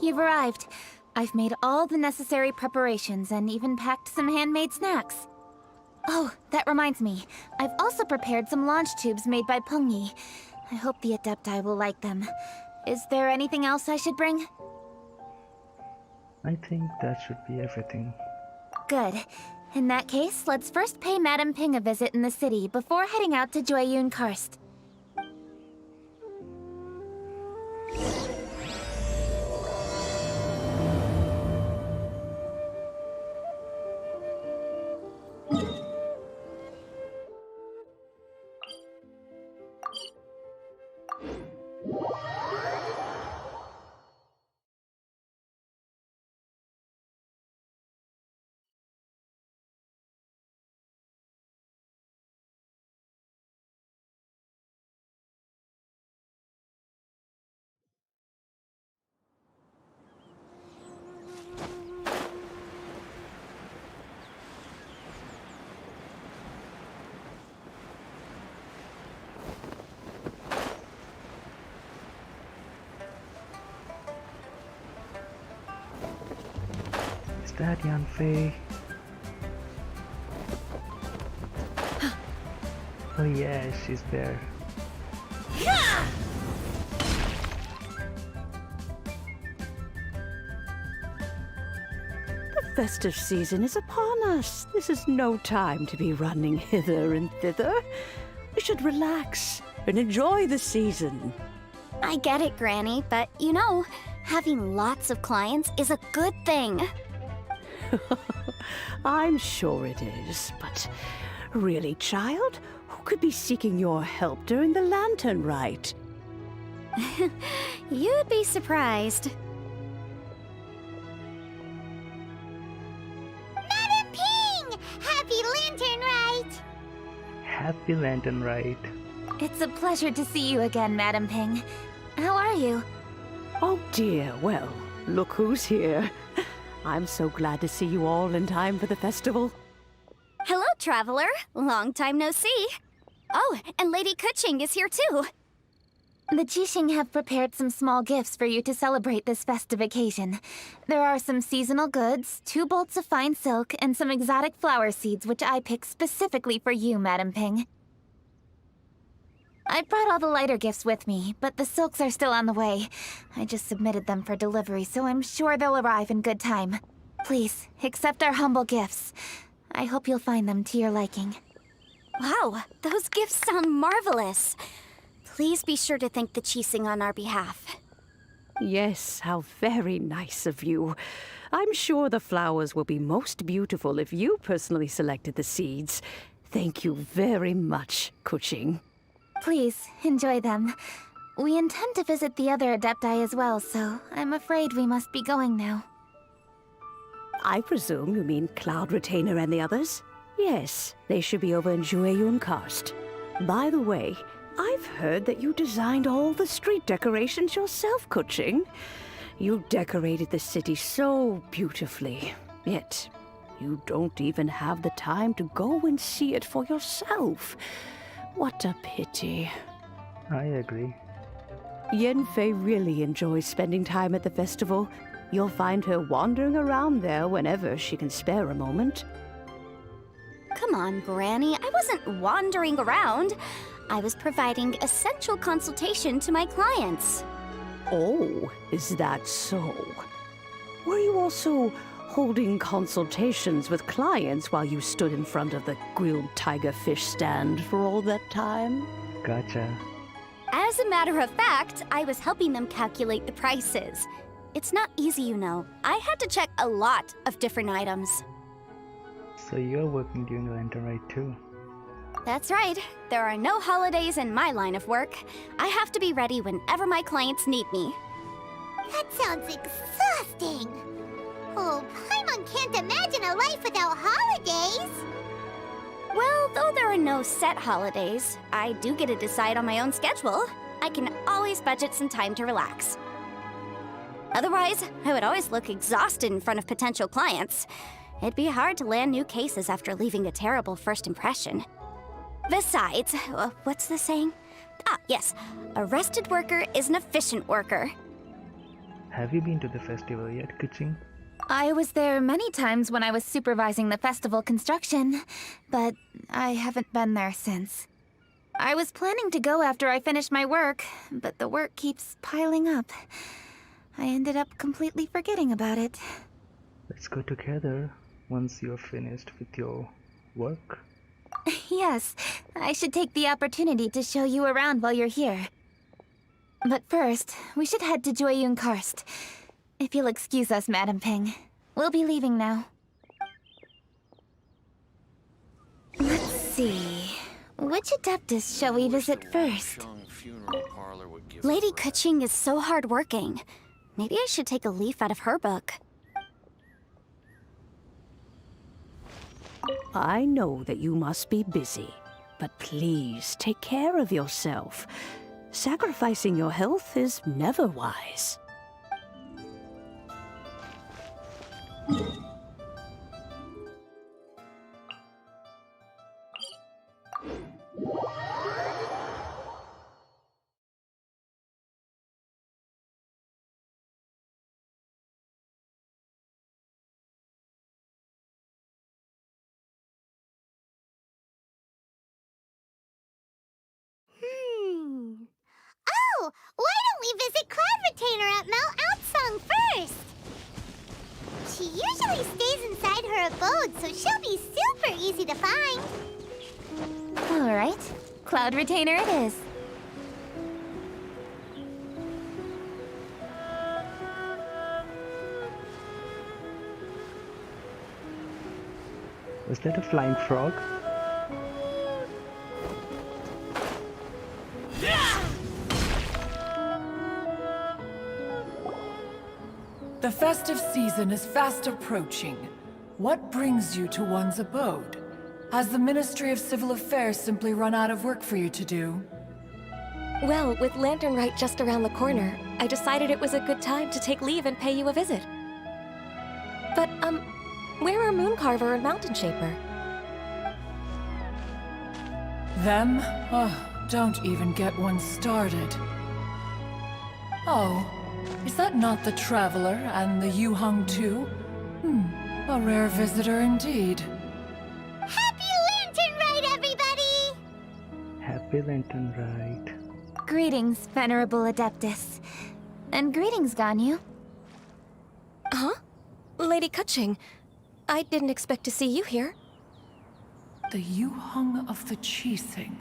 You've arrived. I've made all the necessary preparations and even packed some handmade snacks. Oh, that reminds me. I've also prepared some launch tubes made by Pengyi. I hope the Adepti will like them. Is there anything else I should bring? I think that should be everything. Good. In that case, let's first pay Madame Ping a visit in the city before heading out to Jueyun Karst. Is that Yanfei? Oh yeah, she's there. The festive season is upon us. This is no time to be running hither and thither. We should relax and enjoy the season. I get it, Granny, but you know, having lots of clients is a good thing. I'm sure it is, but really, child, who could be seeking your help during the Lantern Rite? You'd be surprised. Madam Ping! Happy Lantern Rite! Happy Lantern Rite. It's a pleasure to see you again, Madame Ping. How are you? Oh dear, well, look who's here. I'm so glad to see you all in time for the festival. Hello, traveler. Long time no see. Oh, and Lady Kuching is here too. The Jixing have prepared some small gifts for you to celebrate this festive occasion. There are some seasonal goods, 2 bolts of fine silk, and some exotic flower seeds which I picked specifically for you, Madame Ping. I brought all the lighter gifts with me, but the silks are still on the way. I just submitted them for delivery, so I'm sure they'll arrive in good time. Please, accept our humble gifts. I hope you'll find them to your liking. Wow, those gifts sound marvelous. Please be sure to thank the Jixing on our behalf. Yes, how very nice of you. I'm sure the flowers will be most beautiful if you personally selected the seeds. Thank you very much, Kuching. Please, enjoy them. We intend to visit the other Adepti as well, so I'm afraid we must be going now. I presume you mean Cloud Retainer and the others? Yes, they should be over in Jueyun Karst. By the way, I've heard that you designed all the street decorations yourself, Kuching. You decorated the city so beautifully, yet you don't even have the time to go and see it for yourself. What a pity. I agree. Yanfei really enjoys spending time at the festival. You'll find her wandering around there whenever she can spare a moment. Come on, Granny. I wasn't wandering around. I was providing essential consultation to my clients. Oh, is that so? Were you also holding consultations with clients while you stood in front of the grilled tiger fish stand for all that time? Gotcha. As a matter of fact, I was helping them calculate the prices. It's not easy, you know. I had to check a lot of different items. So you're working during Lantern Rite too? That's right. There are no holidays in my line of work. I have to be ready whenever my clients need me. That sounds exhausting. Oh, Paimon can't imagine a life without holidays. Well, though there are no set holidays, I do get to decide on my own schedule. I can always budget some time to relax. Otherwise, I would always look exhausted in front of potential clients. It'd be hard to land new cases after leaving a terrible first impression. Besides, what's the saying? Ah, yes. A rested worker is an efficient worker. Have you been to the festival yet, Kuching? I was there many times when I was supervising the festival construction, but I haven't been there since. I was planning to go after I finished my work, but the work keeps piling up. I ended up completely forgetting about it. Let's go together once you're finished with your work. Yes, I should take the opportunity to show you around while you're here. But first, we should head to Jueyun Karst. If you'll excuse us, Madam Ping. We'll be leaving now. Let's see. Which Adeptus shall we visit first? Lady Kuching is so hardworking. Maybe I should take a leaf out of her book. I know that you must be busy, but please take care of yourself. Sacrificing your health is never wise. Oh, why don't we visit Cloud Retainer at Mount Outsong first? She usually stays inside her abode, so she'll be super easy to find. All right. Cloud Retainer it is. Was that a flying frog? The festive season is fast approaching. What brings you to one's abode? Has the Ministry of Civil Affairs simply run out of work for you to do? Well, with Lantern Rite just around the corner, I decided it was a good time to take leave and pay you a visit. But, where are Mooncarver and Mountain Shaper? Them? Oh, don't even get one started. Oh, is that not the Traveler and the Yuheng too? A rare visitor indeed. Happy Lantern Rite, everybody! Happy Lantern Rite. Greetings, Venerable Adeptus. And greetings, Ganyu. Huh? Lady Kuching, I didn't expect to see you here. The Yuheng of the Qixing.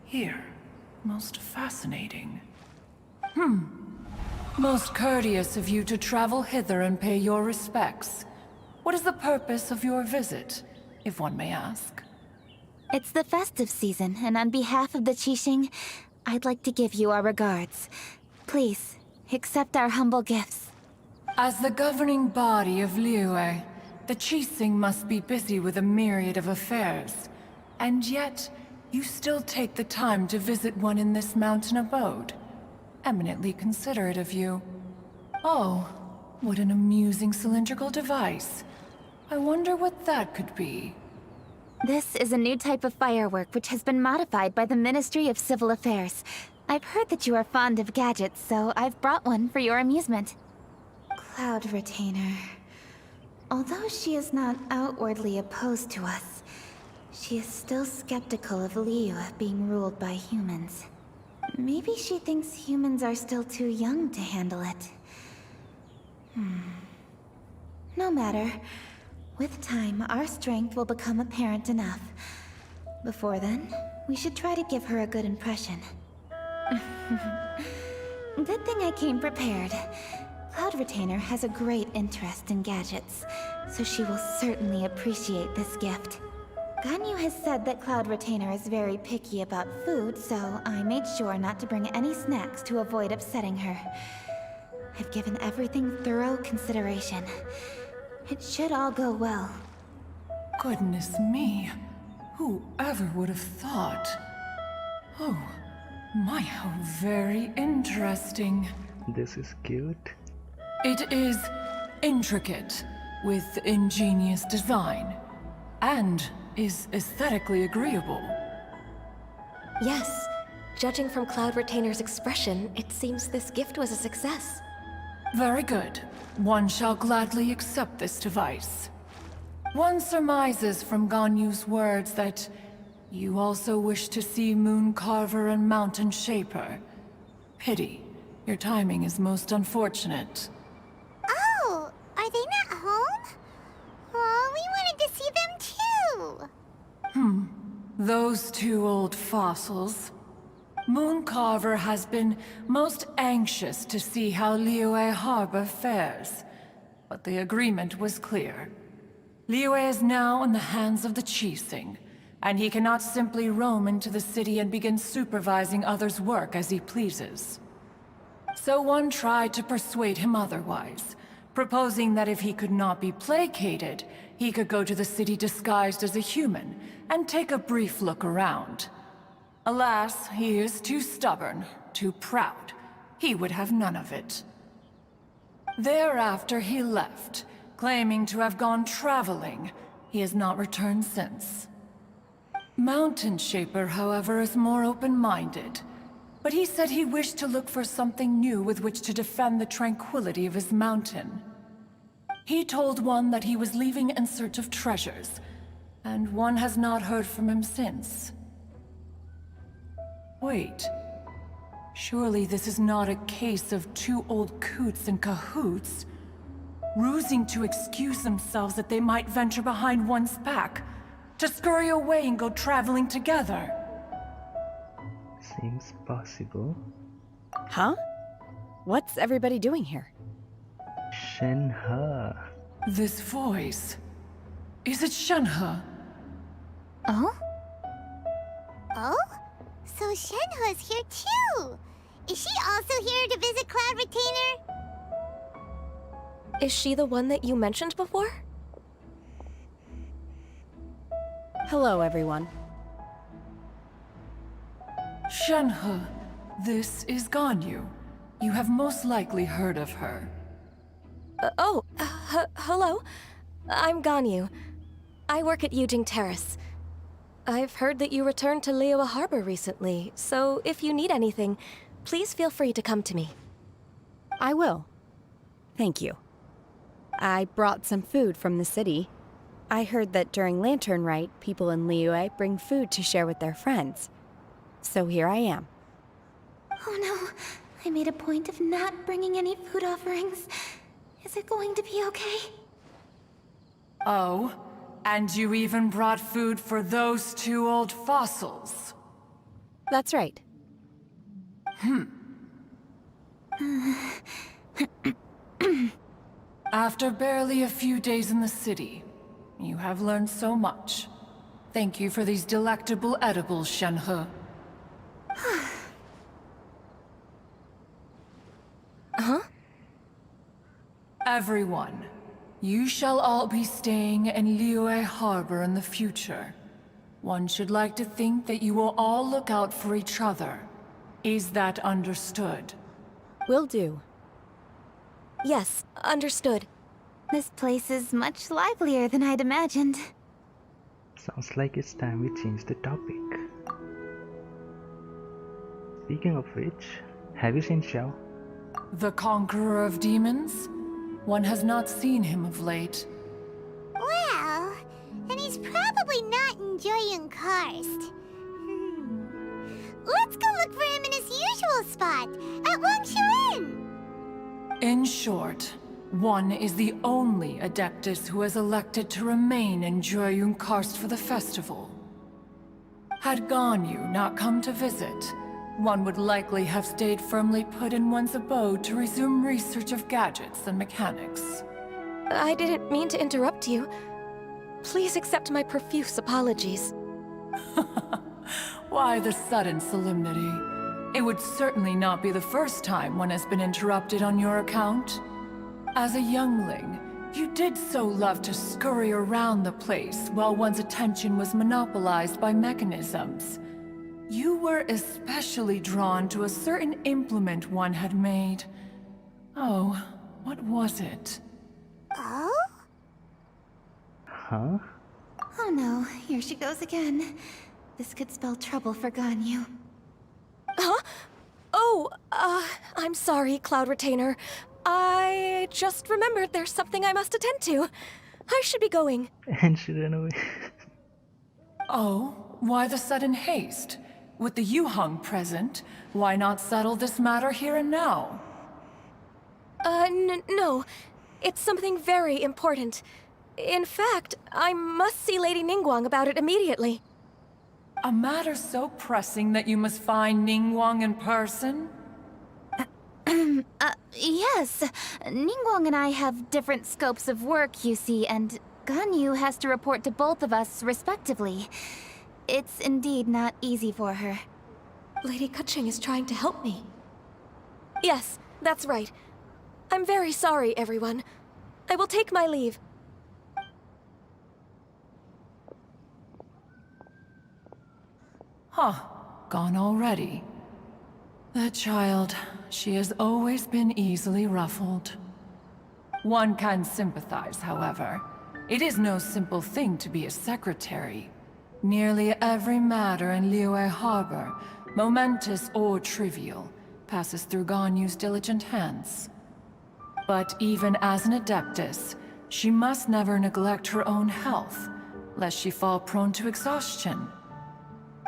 Here. Most fascinating. Most courteous of you to travel hither and pay your respects. What is the purpose of your visit, if one may ask? It's the festive season, and on behalf of the Qixing, I'd like to give you our regards. Please, accept our humble gifts. As the governing body of Liyue, the Qixing must be busy with a myriad of affairs. And yet, you still take the time to visit one in this mountain abode. Eminently considerate of you. Oh, what an amusing cylindrical device. I wonder what that could be. This is a new type of firework which has been modified by the Ministry of Civil Affairs. I've heard that you are fond of gadgets, so I've brought one for your amusement. Cloud Retainer. Although she is not outwardly opposed to us, she is still skeptical of Liyue being ruled by humans. Maybe she thinks humans are still too young to handle it. No matter. With time, our strength will become apparent enough. Before then, we should try to give her a good impression. Good thing I came prepared. Cloud Retainer has a great interest in gadgets, so she will certainly appreciate this gift. Ganyu has said that Cloud Retainer is very picky about food, so I made sure not to bring any snacks to avoid upsetting her. I've given everything thorough consideration. It should all go well. Goodness me. Whoever would have thought? Oh, my, how very interesting. This is cute. It is intricate, with ingenious design, and is aesthetically agreeable. Yes, judging from Cloud Retainer's expression, it seems this gift was a success. Very good. One shall gladly accept this device. One surmises from Ganyu's words that you also wish to see Moon Carver and Mountain Shaper. Pity. Your timing is most unfortunate. Oh, are they not home? Oh, we wanted to see them too. Those two old fossils. Moon Carver has been most anxious to see how Liyue Harbor fares, but the agreement was clear. Liyue is now in the hands of the Qixing, and he cannot simply roam into the city and begin supervising others' work as he pleases. So one tried to persuade him otherwise, proposing that if he could not be placated, he could go to the city disguised as a human and take a brief look around. Alas, he is too stubborn, too proud. He would have none of it. Thereafter he left, claiming to have gone traveling. He has not returned since. Mountain Shaper, however, is more open-minded. But he said he wished to look for something new with which to defend the tranquility of his mountain. He told one that he was leaving in search of treasures, and one has not heard from him since. Wait. Surely this is not a case of two old coots in cahoots, rusing to excuse themselves that they might venture behind one's back, to scurry away and go traveling together. Seems possible. Huh? What's everybody doing here? Shenhe. This voice... Is it Shenhe? Oh? Oh? So Shenhe's here too! Is she also here to visit Cloud Retainer? Is she the one that you mentioned before? Hello, everyone. Shenhe, this is Ganyu. You have most likely heard of her. Hello. I'm Ganyu. I work at Yujing Terrace. I've heard that you returned to Liyue Harbor recently, so if you need anything, please feel free to come to me. I will. Thank you. I brought some food from the city. I heard that during Lantern Rite, people in Liyue bring food to share with their friends. So here I am. Oh no, I made a point of not bringing any food offerings. Is it going to be okay? Oh, and you even brought food for those two old fossils. That's right. After barely a few days in the city, you have learned so much. Thank you for these delectable edibles, Shenhe. Huh? Everyone, you shall all be staying in Liyue Harbor in the future. One should like to think that you will all look out for each other. Is that understood? Will do. Yes, understood. This place is much livelier than I'd imagined. Sounds like it's time we change the topic. Speaking of which, have you seen Xiao? The conqueror of demons? One has not seen him of late. Well, then he's probably not enjoying Karst. Let's go look for him in his usual spot, at Wangshu Inn. In short, One is the only Adeptus who has elected to remain in Jueyun Karst for the festival. Had Ganyu not come to visit, one would likely have stayed firmly put in one's abode to resume research of gadgets and mechanics. I didn't mean to interrupt you. Please accept my profuse apologies. Why the sudden solemnity? It would certainly not be the first time one has been interrupted on your account. As a youngling, you did so love to scurry around the place while one's attention was monopolized by mechanisms. You were especially drawn to a certain implement one had made. Oh, what was it? Oh? Huh? Oh no, here she goes again. This could spell trouble for Ganyu. Huh? Oh, I'm sorry, Cloud Retainer. I just remembered there's something I must attend to. I should be going. And she ran away. Oh, why the sudden haste? With the Yuheng present, why not settle this matter here and now? No. It's something very important. In fact, I must see Lady Ningguang about it immediately. A matter so pressing that you must find Ningguang in person? Yes. Ningguang and I have different scopes of work, you see, and Ganyu has to report to both of us respectively. It's indeed not easy for her. Lady Keqing is trying to help me. Yes, that's right. I'm very sorry, everyone. I will take my leave. Huh, gone already. That child, she has always been easily ruffled. One can sympathize, however. It is no simple thing to be a secretary. Nearly every matter in Liyue Harbor, momentous or trivial, passes through Ganyu's diligent hands. But even as an Adeptus, she must never neglect her own health, lest she fall prone to exhaustion.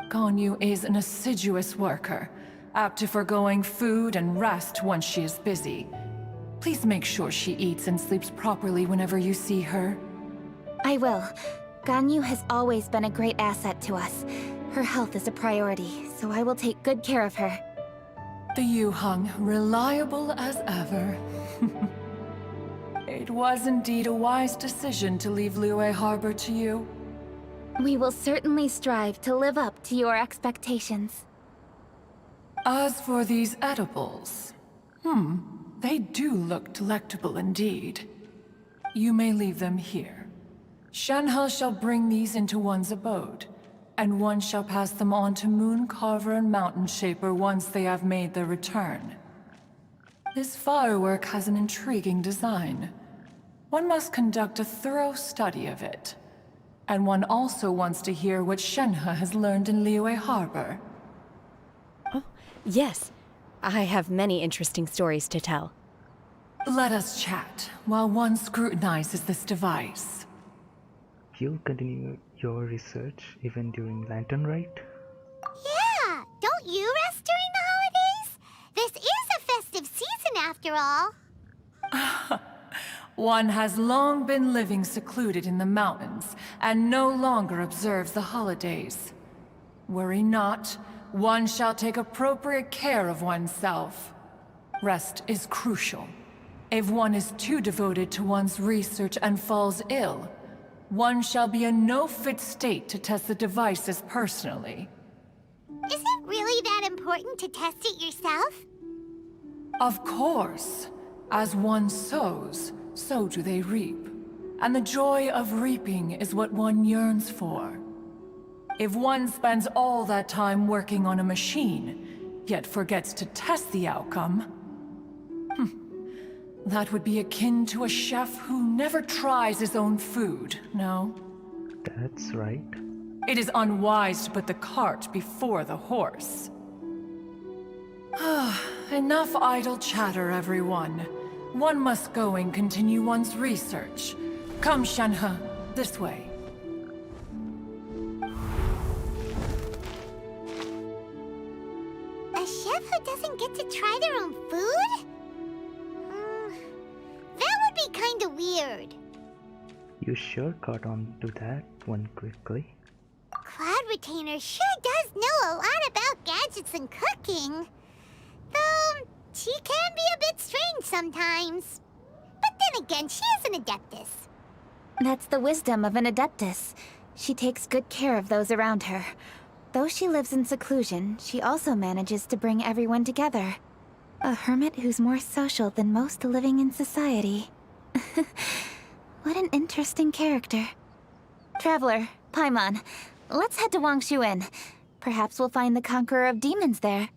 Ganyu is an assiduous worker, apt to foregoing food and rest once she is busy. Please make sure she eats and sleeps properly whenever you see her. I will. Ganyu has always been a great asset to us. Her health is a priority, so I will take good care of her. The Yuheng, reliable as ever. It was indeed a wise decision to leave Liyue Harbor to you. We will certainly strive to live up to your expectations. As for these edibles, they do look delectable indeed. You may leave them here. Shenhe shall bring these into one's abode, and one shall pass them on to Moon Carver and Mountain Shaper once they have made their return. This firework has an intriguing design. One must conduct a thorough study of it. And one also wants to hear what Shenhe has learned in Liyue Harbor. Oh, yes. I have many interesting stories to tell. Let us chat while one scrutinizes this device. You'll continue your research even during Lantern Rite? Yeah! Don't you rest during the holidays? This is a festive season after all. One has long been living secluded in the mountains and no longer observes the holidays. Worry not, one shall take appropriate care of oneself. Rest is crucial. If one is too devoted to one's research and falls ill, one shall be in no fit state to test the devices personally. Is it really that important to test it yourself? Of course. As one sows, so do they reap. And the joy of reaping is what one yearns for. If one spends all that time working on a machine, yet forgets to test the outcome, that would be akin to a chef who never tries his own food, no? That's right. It is unwise to put the cart before the horse. Enough idle chatter, everyone. One must go and continue one's research. Come, Shenhe, this way. A chef who doesn't get to try their own food? That would You sure caught on to that one quickly. Cloud Retainer sure does know a lot about gadgets and cooking. Though, she can be a bit strange sometimes. But then again, she is an Adeptus. That's the wisdom of an Adeptus. She takes good care of those around her. Though she lives in seclusion, she also manages to bring everyone together. A hermit who's more social than most living in society. What an interesting character. Traveler, Paimon, let's head to Wangshuin. Perhaps we'll find the Conqueror of Demons there.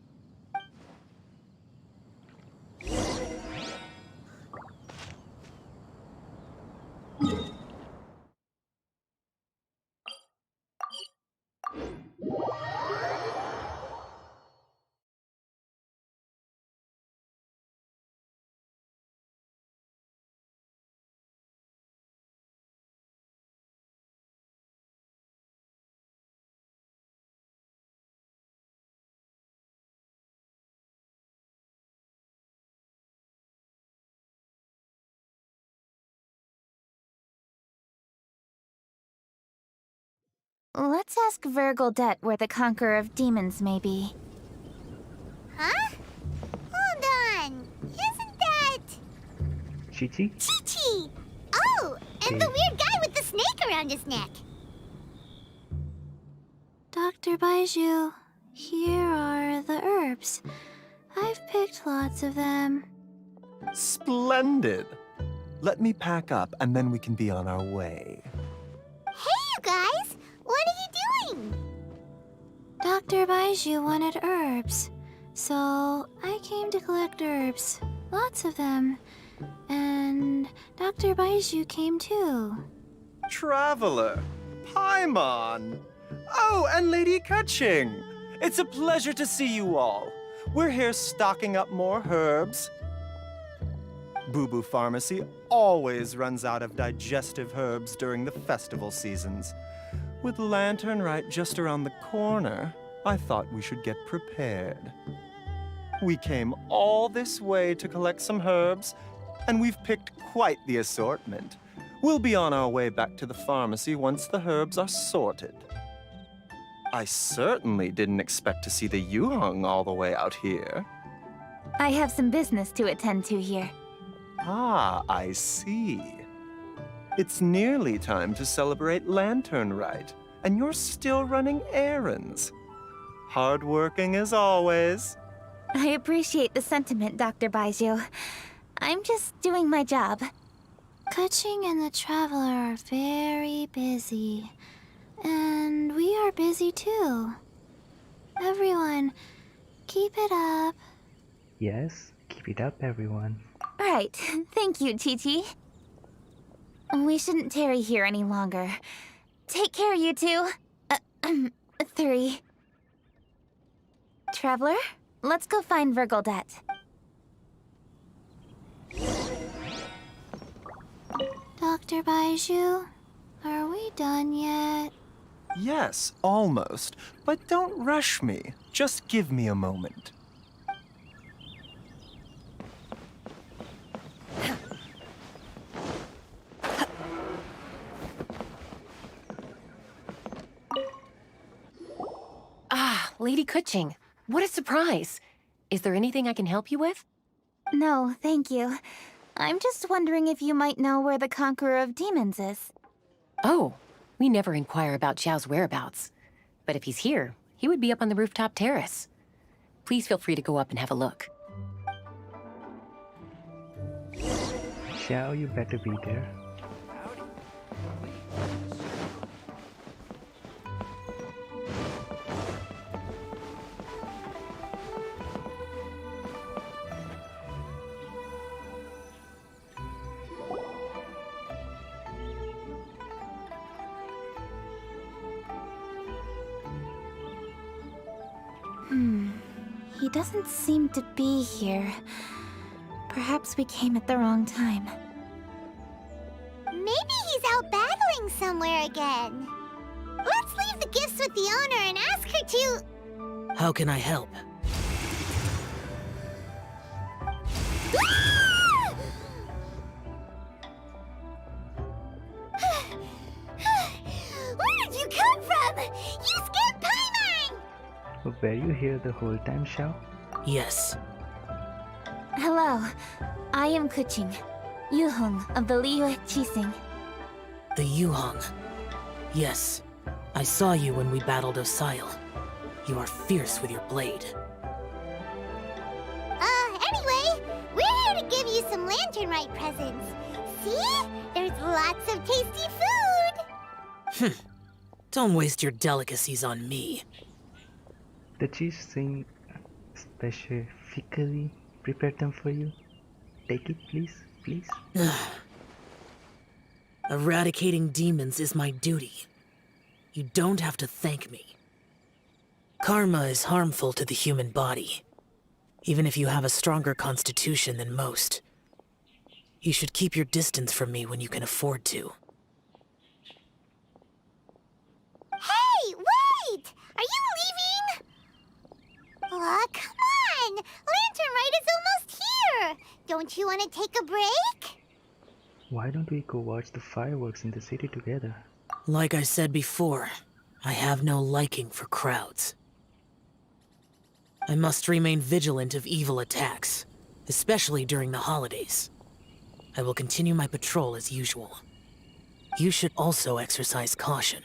Let's ask Vergildet where the Conqueror of Demons may be. Huh? Hold on. Isn't that... Chi-Chi? Chi-Chi! Oh, and the weird guy with the snake around his neck. Dr. Baiju, here are the herbs. I've picked lots of them. Splendid! Let me pack up and then we can be on our way. Hey, you guys! What are you doing? Dr. Baiju wanted herbs, so I came to collect herbs. Lots of them. And Dr. Baiju came too. Traveler! Paimon! Oh, and Lady Kaching! It's a pleasure to see you all. We're here stocking up more herbs. Boo Boo Pharmacy always runs out of digestive herbs during the festival seasons. With Lantern Rite just around the corner, I thought we should get prepared. We came all this way to collect some herbs, and we've picked quite the assortment. We'll be on our way back to the pharmacy once the herbs are sorted. I certainly didn't expect to see the Yuheng all the way out here. I have some business to attend to here. Ah, I see. It's nearly time to celebrate Lantern Rite, and you're still running errands. Hardworking as always. I appreciate the sentiment, Dr. Baiju. I'm just doing my job. Kaching and the Traveler are very busy. And we are busy too. Everyone, keep it up. Yes, keep it up, everyone. Right. Thank you, Chi-Chi. We shouldn't tarry here any longer. Take care, you two. 3. Traveler, let's go find Vergildet. Dr. Baiju, are we done yet? Yes, almost. But don't rush me. Just give me a moment. Ah, Lady Kaching. What a surprise. Is there anything I can help you with? No, thank you. I'm just wondering if you might know where the Conqueror of Demons is. Oh, we never inquire about Xiao's whereabouts. But if he's here, he would be up on the rooftop terrace. Please feel free to go up and have a look. Xiao, you better be there. He doesn't seem to be here. Perhaps we came at the wrong time. Maybe he's out battling somewhere again. Let's leave the gifts with the owner and ask her to... How can I help? You scared Paimon! Were you here the whole time, Xiao? Yes. Hello. I am Kuching, Yuhong of the Liyue Qixing. The Yuhong. Yes. I saw you when we battled Osile. You are fierce with your blade. Anyway, we're here to give you some Lantern Rite presents. See? There's lots of tasty food! Don't waste your delicacies on me. The cheese thing specifically prepared them for you. Take it, please, please. Eradicating demons is my duty. You don't have to thank me. Karma is harmful to the human body, even if you have a stronger constitution than most. You should keep your distance from me when you can afford to. Hey, wait! Are you leaving? Aw, come on! Lantern Rite is almost here! Don't you want to take a break? Why don't we go watch the fireworks in the city together? Like I said before, I have no liking for crowds. I must remain vigilant of evil attacks, especially during the holidays. I will continue my patrol as usual. You should also exercise caution.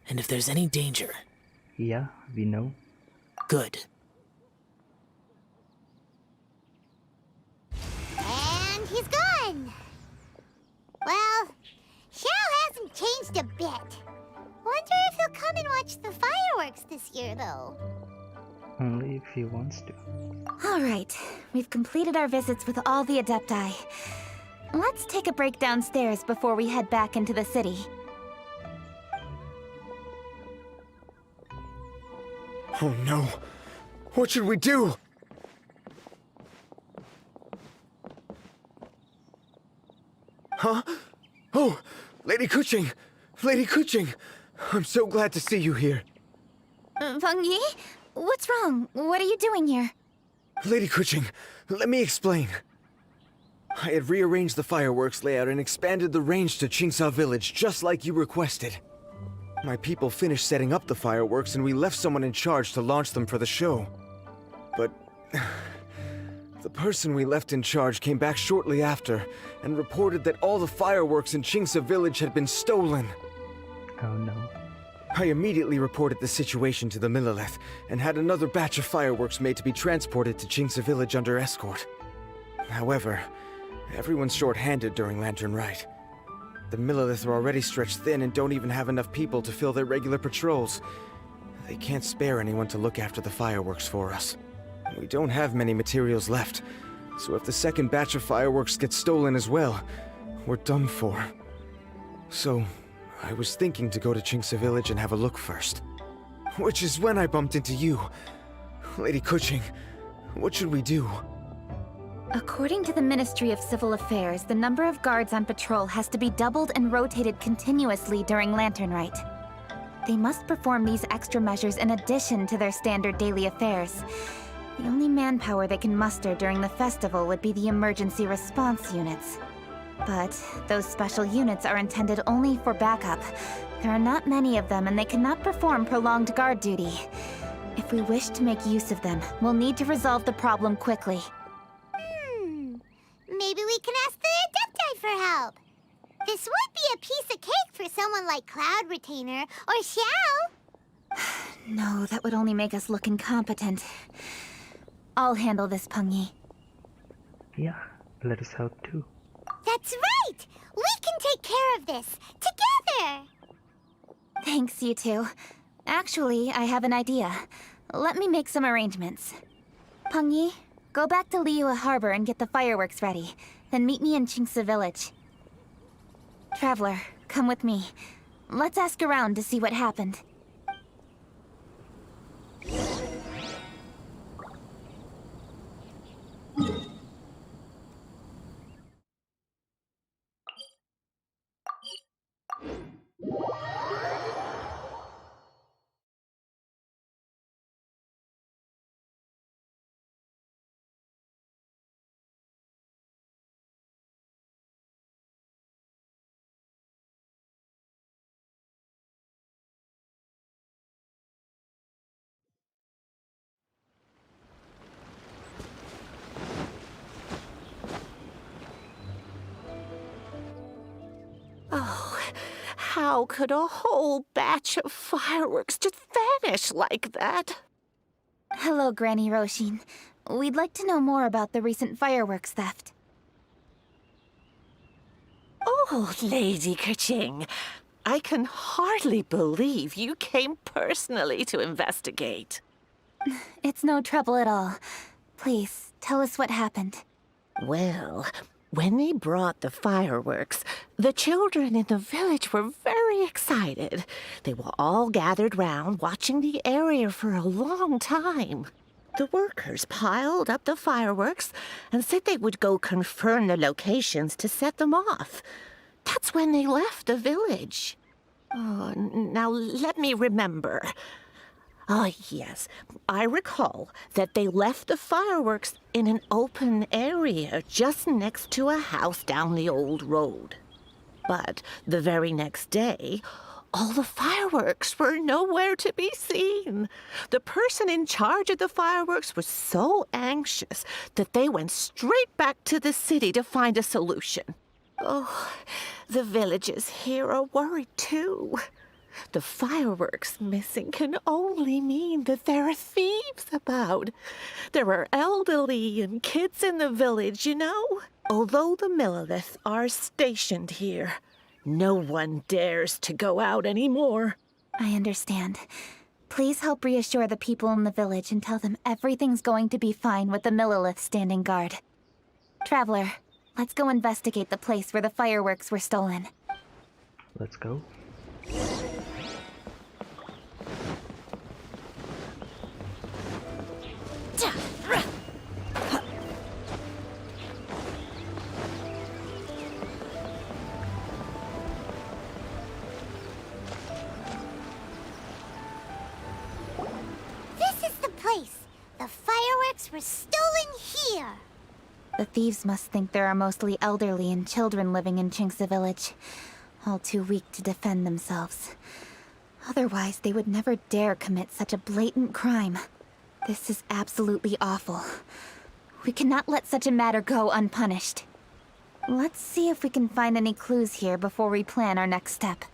And if there's any danger... Yeah, we know. Good. And he's gone! Well, Xiao hasn't changed a bit. Wonder if he'll come and watch the fireworks this year, though. Only if he wants to. Alright, we've completed our visits with all the Adepti. Let's take a break downstairs before we head back into the city. Oh no! What should we do? Huh? Oh! Lady Kuching! Lady Kuching! I'm so glad to see you here. Feng Yi? What's wrong? What are you doing here? Lady Kuching, let me explain. I had rearranged the fireworks layout and expanded the range to Qingsa Village, just like you requested. My people finished setting up the fireworks and we left someone in charge to launch them for the show. But... the person we left in charge came back shortly after and reported that all the fireworks in Qingsa Village had been stolen. Oh no. I immediately reported the situation to the Millelith and had another batch of fireworks made to be transported to Qingsa Village under escort. However, everyone's short-handed during Lantern Rite. The Millelith are already stretched thin and don't even have enough people to fill their regular patrols. They can't spare anyone to look after the fireworks for us. We don't have many materials left, so if the second batch of fireworks gets stolen as well, we're done for. So, I was thinking to go to Qingsa Village and have a look first. Which is when I bumped into you. Lady Kuching, what should we do? According to the Ministry of Civil Affairs, the number of guards on patrol has to be doubled and rotated continuously during Lantern Rite. They must perform these extra measures in addition to their standard daily affairs. The only manpower they can muster during the festival would be the emergency response units. But those special units are intended only for backup. There are not many of them and they cannot perform prolonged guard duty. If we wish to make use of them, we'll need to resolve the problem quickly. Maybe we can ask the Adepti for help. This would be a piece of cake for someone like Cloud Retainer or Xiao. No, that would only make us look incompetent. I'll handle this, Peng Yi. Yeah, let us help too. That's right! We can take care of this, together! Thanks, you two. Actually, I have an idea. Let me make some arrangements. Peng Yi, go back to Liyue Harbor and get the fireworks ready. Then meet me in Qingsa Village. Traveler, come with me. Let's ask around to see what happened. How could a whole batch of fireworks just vanish like that? Hello, Granny Roshin. We'd like to know more about the recent fireworks theft. Oh, Lady Kaching, I can hardly believe you came personally to investigate. It's no trouble at all. Please, tell us what happened. Well, when they brought the fireworks, the children in the village were very excited. They were all gathered round, watching the area for a long time. The workers piled up the fireworks and said they would go confirm the locations to set them off. That's when they left the village. Oh, now let me remember. Ah, yes. I recall that they left the fireworks in an open area just next to a house down the old road. But the very next day, all the fireworks were nowhere to be seen. The person in charge of the fireworks was so anxious that they went straight back to the city to find a solution. Oh, the villagers here are worried too. The fireworks missing can only mean that there are thieves about. There are elderly and kids in the village, you know. Although the Millelith are stationed here, no one dares to go out anymore. I understand. Please help reassure the people in the village and tell them everything's going to be fine with the Millelith standing guard. Traveler, let's go investigate the place where the fireworks were stolen. Let's go. This is the place. The fireworks were stolen here. The thieves must think there are mostly elderly and children living in Chinxa village, all too weak to defend themselves. Otherwise, they would never dare commit such a blatant crime. This is absolutely awful. We cannot let such a matter go unpunished. Let's see if we can find any clues here before we plan our next step.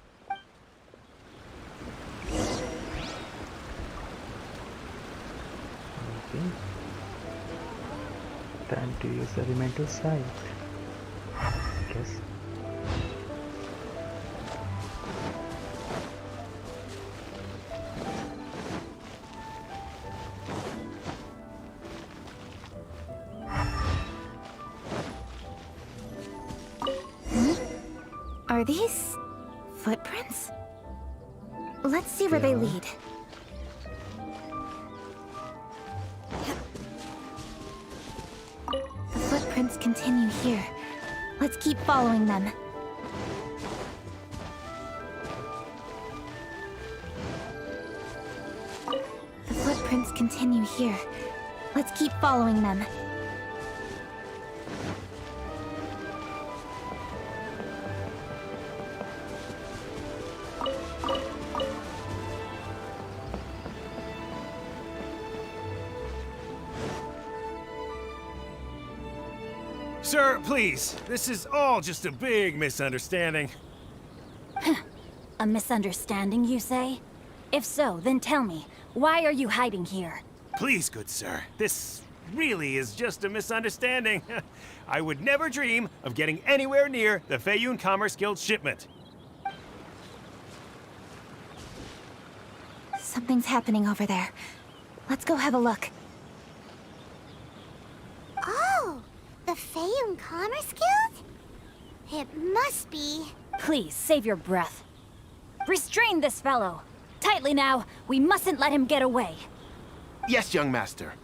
Okay. Time to use the elemental sight. I guess. Are these footprints? Let's see where they lead. The footprints continue here. Let's keep following them. The footprints continue here. Let's keep following them. Sir, please. This is all just a big misunderstanding. A misunderstanding, you say? If so, then tell me, why are you hiding here? Please, good sir. This really is just a misunderstanding. I would never dream of getting anywhere near the Feiyun Commerce Guild shipment. Something's happening over there. Let's go have a look. Oh, the Feiyun Commerce Guild? It must be. Please, save your breath. Restrain this fellow! Tightly now, we mustn't let him get away. Yes, young master.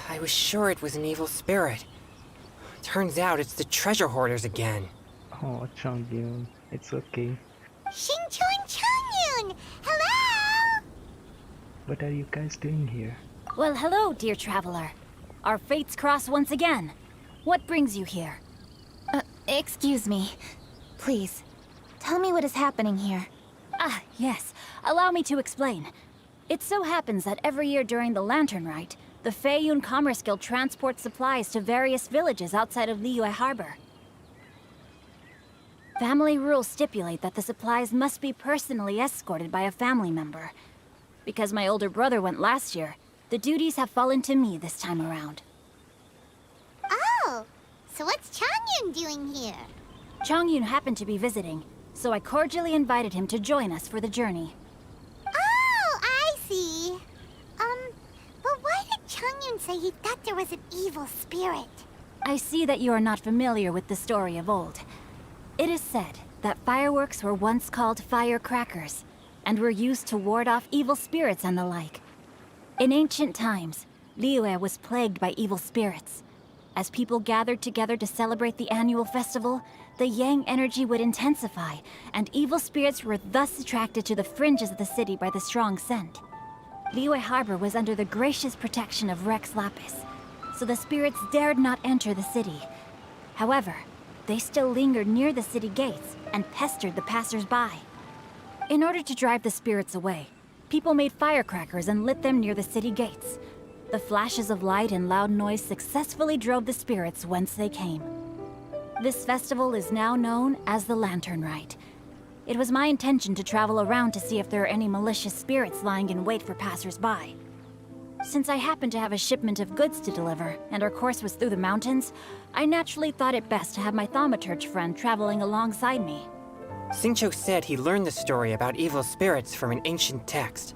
I was sure it was an evil spirit. Turns out it's the treasure hoarders again. Oh, Chongyun, it's okay. Xingchun Chongyun! Hello! What are you guys doing here? Well, hello, dear traveler. Our fates cross once again. What brings you here? Excuse me. Please, tell me what is happening here. Ah, yes. Allow me to explain. It so happens that every year during the Lantern Rite, the Feiyun Commerce Guild transports supplies to various villages outside of Liyue Harbor. Family rules stipulate that the supplies must be personally escorted by a family member. Because my older brother went last year, the duties have fallen to me this time around. Oh, so what's Changyun doing here? Changyun happened to be visiting, so I cordially invited him to join us for the journey. Oh, I see. But why did Changyun say he thought there was an evil spirit? I see that you are not familiar with the story of old. It is said that fireworks were once called firecrackers, and were used to ward off evil spirits and the like. In ancient times, Liyue was plagued by evil spirits. As people gathered together to celebrate the annual festival, the yang energy would intensify, and evil spirits were thus attracted to the fringes of the city by the strong scent. Liyue Harbor was under the gracious protection of Rex Lapis, so the spirits dared not enter the city. However, they still lingered near the city gates and pestered the passers-by. In order to drive the spirits away, people made firecrackers and lit them near the city gates. The flashes of light and loud noise successfully drove the spirits whence they came. This festival is now known as the Lantern Rite. It was my intention to travel around to see if there are any malicious spirits lying in wait for passers-by. Since I happened to have a shipment of goods to deliver, and our course was through the mountains, I naturally thought it best to have my thaumaturge friend traveling alongside me. Xingqiu said he learned the story about evil spirits from an ancient text.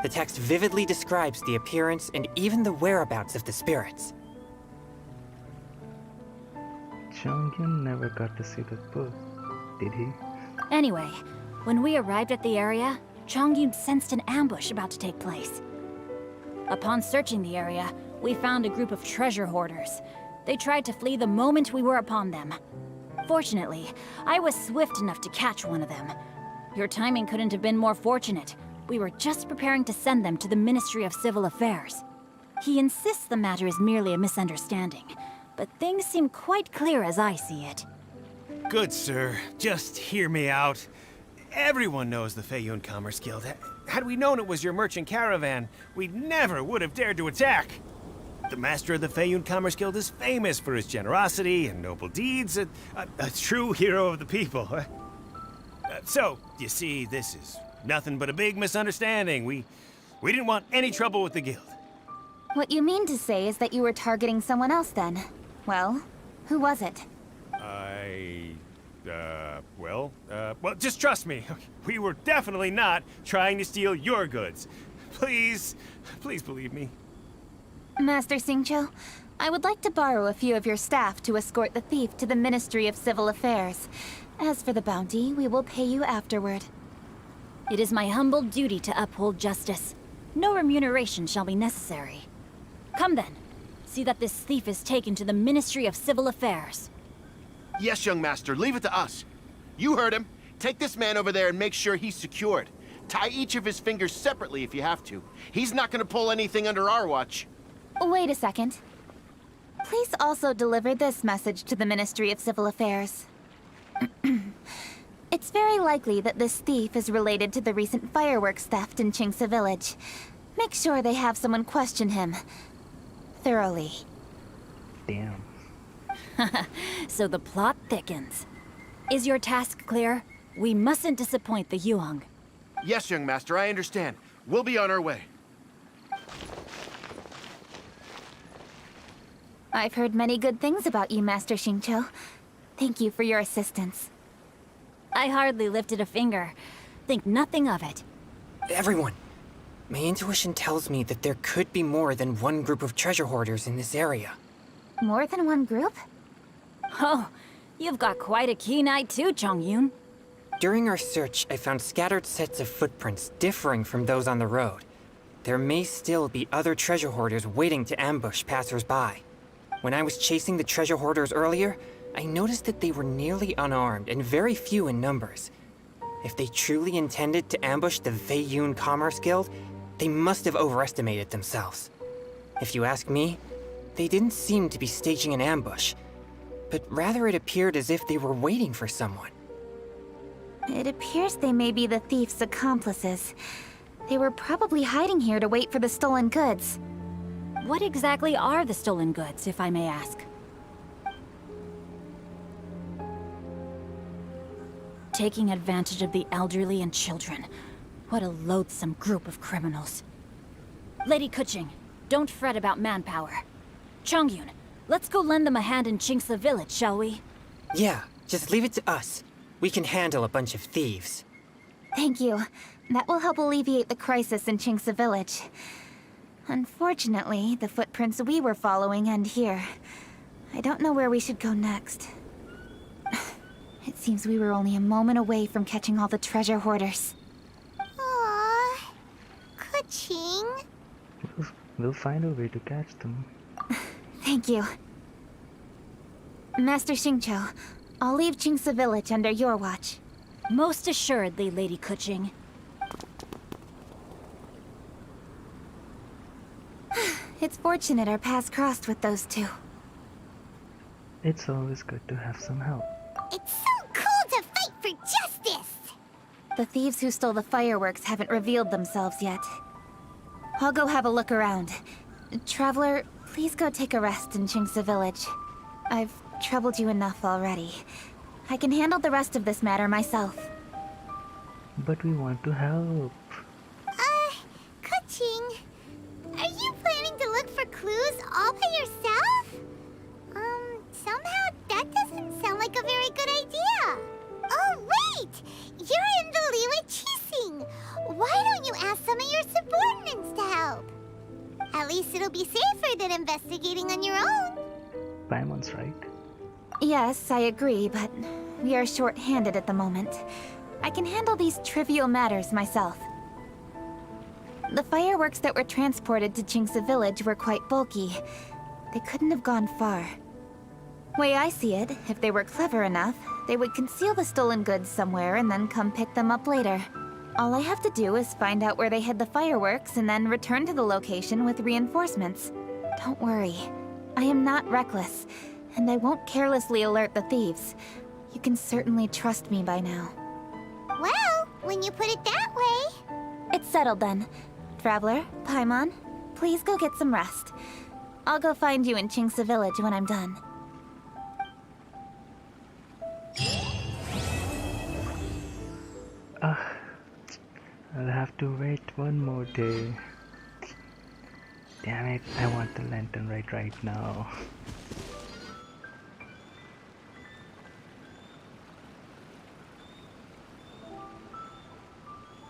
The text vividly describes the appearance and even the whereabouts of the spirits. Changyun never got to see the book, did he? Anyway, when we arrived at the area, Changyun sensed an ambush about to take place. Upon searching the area, we found a group of treasure hoarders. They tried to flee the moment we were upon them. Fortunately, I was swift enough to catch one of them. Your timing couldn't have been more fortunate. We were just preparing to send them to the Ministry of Civil Affairs. He insists the matter is merely a misunderstanding, but things seem quite clear as I see it. Good sir, just hear me out. Everyone knows the Feiyun Commerce Guild. Had we known it was your merchant caravan, we never would have dared to attack. The master of the Feiyun Commerce Guild is famous for his generosity and noble deeds, a true hero of the people. So, you see, this is nothing but a big misunderstanding. We didn't want any trouble with the guild. What you mean to say is that you were targeting someone else then? Well, who was it? Well, just trust me. We were definitely not trying to steal your goods. Please believe me. Master Xingqiu, I would like to borrow a few of your staff to escort the thief to the Ministry of Civil Affairs. As for the bounty, we will pay you afterward. It is my humble duty to uphold justice. No remuneration shall be necessary. Come then. See that this thief is taken to the Ministry of Civil Affairs. Yes, young master, leave it to us. You heard him. Take this man over there and make sure he's secured. Tie each of his fingers separately if you have to. He's not gonna pull anything under our watch. Wait a second. Please also deliver this message to the Ministry of Civil Affairs. It's very likely that this thief is related to the recent fireworks theft in Qingce Village. Make sure they have someone question him thoroughly. Damn. So the plot thickens. Is your task clear? We mustn't disappoint the Yuang. Yes, young master, I understand. We'll be on our way. I've heard many good things about you, Master Xingqiu. Thank you for your assistance. I hardly lifted a finger. Think nothing of it. Everyone, my intuition tells me that there could be more than one group of treasure hoarders in this area. More than one group? Oh, you've got quite a keen eye too, Changyun. During our search, I found scattered sets of footprints differing from those on the road. There may still be other treasure hoarders waiting to ambush passers-by. When I was chasing the treasure hoarders earlier, I noticed that they were nearly unarmed and very few in numbers. If they truly intended to ambush the Feiyun Commerce Guild, they must have overestimated themselves. If you ask me, they didn't seem to be staging an ambush, but rather it appeared as if they were waiting for someone. It appears they may be the thief's accomplices. They were probably hiding here to wait for the stolen goods. What exactly are the stolen goods, if I may ask? taking advantage of the elderly and children. What a loathsome group of criminals. Lady Kuching, don't fret about manpower. Chongyun, let's go lend them a hand in Chingsa village, shall we? Yeah, just leave it to us. We can handle a bunch of thieves. Thank you. That will help alleviate the crisis in Chingsa village. Unfortunately, the footprints we were following end here. I don't know where we should go next. It seems we were only a moment away from catching all the treasure hoarders. Aww. Kuching. We'll find a way to catch them. Thank you. Master Xingqiu, I'll leave Chingsa village under your watch. Most assuredly, Lady Kuching. It's fortunate our paths crossed with those two. It's always good to have some help. It's so cool to fight for justice! The thieves who stole the fireworks haven't revealed themselves yet. I'll go have a look around. Traveler, please go take a rest in Chingsa village. I've troubled you enough already. I can handle the rest of this matter myself. But we want to help. Kuching, are you planning to look for clues all by yourself? Somehow that doesn't sound like a very good idea. Oh, wait! You're in the Liyue Qixing. Why don't you ask some of your subordinates to help? At least it'll be safer than investigating on your own. Paimon's right. Yes, I agree, but we are short-handed at the moment. I can handle these trivial matters myself. The fireworks that were transported to Chingsa village were quite bulky. They couldn't have gone far. Way I see it, if they were clever enough, they would conceal the stolen goods somewhere and then come pick them up later. All I have to do is find out where they hid the fireworks and then return to the location with reinforcements. Don't worry. I am not reckless, and I won't carelessly alert the thieves. You can certainly trust me by now. Well, when you put it that way... It's settled then. Traveler, Paimon, please go get some rest. I'll go find you in Chingsa village when I'm done. I'll have to wait one more day. Damn it, I want the Lantern Rite right now.